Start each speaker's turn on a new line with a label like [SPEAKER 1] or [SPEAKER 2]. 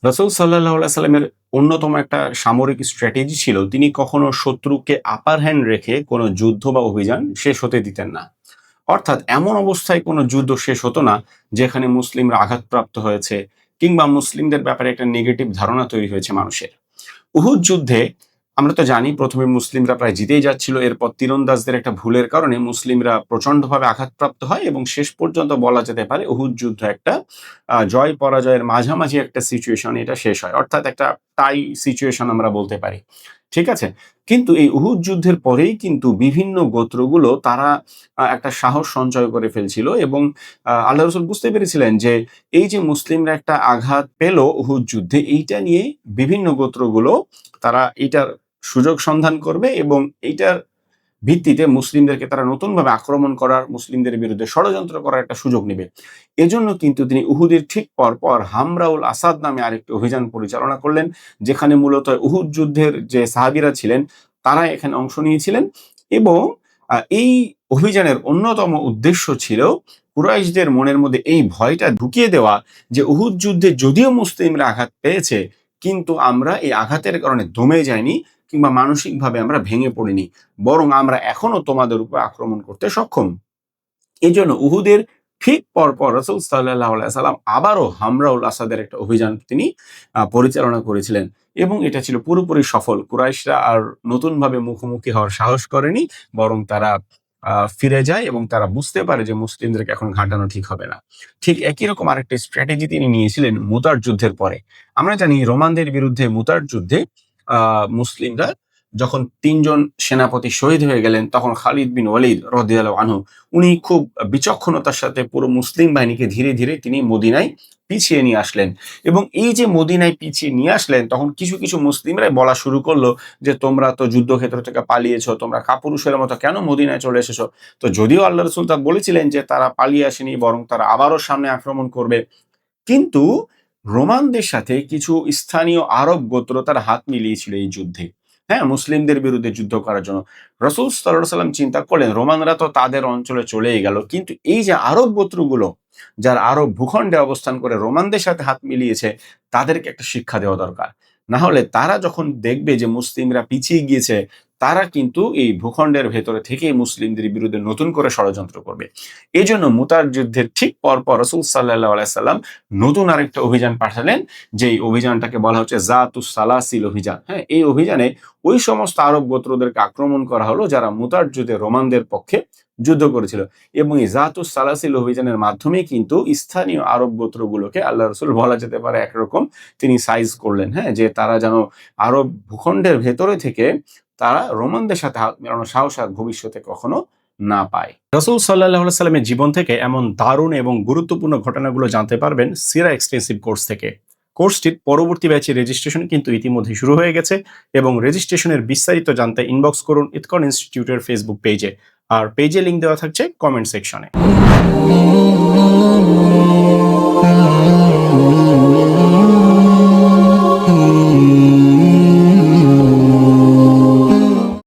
[SPEAKER 1] রাসূল সাল্লাল্লাহু আলাইহি সাল্লামের অন্যতম একটা সামরিক স্ট্র্যাটেজি ছিল তিনি কখনো শত্রুকে আপার হ্যান্ড রেখে কোনো যুদ্ধ বা অভিযান শেষ হতে দিতেন না। অর্থাৎ এমন অবস্থায় কোনো যুদ্ধ শেষ হতো না যেখানে মুসলিমরা আঘাতপ্রাপ্ত হয়েছে কিংবা মুসলিমদের ব্যাপারে একটা নেগেটিভ ধারণা তৈরি হয়েছে মানুষের। উহুদ যুদ্ধে আমরা তো জানি প্রথমে মুসলিমরা প্রায় জিতেই যাচ্ছিল। এরপর তীরন্দাজদের একটা ভুলের কারণে মুসলিমরা প্রচন্ডভাবে আঘাতপ্রাপ্ত হয় এবং শেষ পর্যন্ত বলা যেতে পারে উহুদ যুদ্ধ একটা জয় পরাজয়ের মাঝামাঝি একটা সিচুয়েশন এটা শেষ হয়। অর্থাৎ একটা টাই সিচুয়েশন আমরা বলতে পারি। ঠিক আছে? কিন্তু এই উহুদ যুদ্ধের পরেই কিন্তু বিভিন্ন গোত্রগুলো তারা একটা সাহস সঞ্চয় করে ফেলছিল এবং আল্লাহ রাসূল বুঝতে পেরেছিলেন যে এই যে মুসলিমরা একটা আঘাত পেল উহুদ যুদ্ধে এইটা নিয়ে বিভিন্ন গোত্রগুলো তারা এইটার সুযোগ সন্ধান করবে এবং এইটার ভিত্তিতে মুসলিমদেরকে তারা নতুনভাবে আক্রমণ করার, মুসলিমদের বিরুদ্ধে ষড়যন্ত্র করার একটা সুযোগ নিবে। এজন্য কিন্তু তিনি উহুদের ঠিক পরপর হামরাউল আসাদ নামে আরেকটি অভিযান পরিচালনা করলেন, যেখানে মূলত উহুদ যুদ্ধের যে সাহাবীরা ছিলেন, তারা এখানে অংশ নিয়েছিলেন এবং এই অভিযানের অন্যতম উদ্দেশ্য ছিল কুরাইশদের মনের মধ্যে এই ভয়টা ঢুকিয়ে দেওয়া যে উহুদ যুদ্ধে যদিও মুসলিমরা আঘাত পেয়েছে, কিন্তু আমরা এই আঘাতের কারণে দমে যাইনি কিংবা মানসিকভাবে আমরা ভেঙে পড়িনি। বরং আমরা এখনো তোমাদের উপর আক্রমণ করতে সক্ষম। এজন্য উহুদের ঠিক পরপর রাসূল সাল্লাল্লাহু আলাইহি সাল্লাম আবারও হামরাউল আসাদের একটা অভিযান তিনি পরিচালনা করেছিলেন এবং এটা ছিল পুরোপুরি সফল। কুরাইশরা আর নতুনভাবে মুখোমুখি হওয়ার সাহস করেনি। বরং তারা ফিরে যায় এবং তারা বুঝতে পারে যে মুসলিমদেরকে এখন ঘাঁটানো ঠিক হবে না। ঠিক একই রকম আরেকটা স্ট্র্যাটেজি তিনি নিয়েছিলেন মুতার যুদ্ধের পরে। আমরা জানি রোমানদের বিরুদ্ধে মুতার যুদ্ধে আ মুসলিমরা যখন ৩ জন সেনাপতি শহীদ হয়ে গেলেন, তখন খালিদ বিন ওয়ালিদ রাদিয়াল্লাহু আনহু উনি খুব বিচক্ষণতার সাথে পুরো মুসলিম বাহিনীকে ধীরে, ধীরে তিনি মদিনায় পিছিয়ে নিয়ে আসলেন এবং এই যে মদিনায় পিছিয়ে নিয়ে আসলেন, তখন কিছু, কিছু মুসলিমরাই বলা শুরু করলো যে, "তোমরা তো যুদ্ধক্ষেত্র থেকে পালিয়েছ, তোমরা কাপুরুষের মতো কেন মদিনায় চলে এসেছো?" তো যদিও আল্লাহ রাসূল তা বলেছিলেন যে তারা পালিয়ে আসেনি, বরং তারা আবারও সামনে আক্রমণ করবে। কিন্তু রোমানদের সাথে কিছু স্থানীয় আরব গোত্র তারা হাত মিলিয়েছিল এই যুদ্ধে। হ্যাঁ? মুসলিমদের বিরুদ্ধে যুদ্ধ করার জন্য। রাসূল সাল্লাল্লাহু আলাইহি ওয়াসাল্লাম চিন্তা করলেন রোমানরা তো তাদের অঞ্চলে চলেই গেল। কিন্তু এই যে আরব গোত্রগুলো যারা আরব ভূখণ্ডে অবস্থান করে রোমানদের সাথে হাত মিলিয়েছে, তাদেরকে একটা শিক্ষা দেওয়া দরকার। না হলে তারা যখন দেখবে যে মুসলিমরা পিছিয়ে গিয়েছে, তারা কিন্তু এই ভূখণ্ডের ভেতরে থেকেই মুসলিমদের বিরুদ্ধে নতুন করে ষড়যন্ত্র করবে। এজন্য মুতার যুদ্ধের ঠিক পরপর রাসূল সাল্লাল্লাহু আলাইহি সাল্লাম নতুন আরেকটা অভিযান পাঠালেন, যেই অভিযানটাকে বলা হচ্ছে জাতুস সালাসিল অভিযান। হ্যাঁ? এই অভিযানে ওই সমস্ত আরব গোত্রদেরকে আক্রমণ করা হলো যারা মুতার যুদ্ধে রোমানদের পক্ষে যুদ্ধ করেছিল এবং এই জাতুস সালাসিল অভিযানের মাধ্যমেই কিন্তু স্থানীয় আরব গোত্রগুলোকে আল্লাহ রাসূল বলা যেতে পারে একরকম তিনি সাইজ করলেন, হ্যাঁ? যে তারা যেন আরব ভূখণ্ডের ভেতরে থেকে তারা রোমানদের সাথে হাত মেলানোর সাহস আর ভবিষ্যতে কখনো না পায়। রাসূল সাল্লাল্লাহু আলাইহি সাল্লামের জীবন থেকে এমন দারুণ এবং গুরুত্বপূর্ণ ঘটনাগুলো জানতে পারবেন সিরা এক্সটেন্সিভ কোর্স থেকে। কোর্সটির পরবর্তী ব্যাচের রেজিস্ট্রেশন কিন্তু ইতিমধ্যেই শুরু হয়ে গেছে এবং রেজিস্ট্রেশনের বিস্তারিত জানতে ইনবক্স করুন ইতকন ইনস্টিটিউটের ফেসবুক পেজে। আর পেজে লিংক দেওয়া থাকছে কমেন্ট সেকশনে।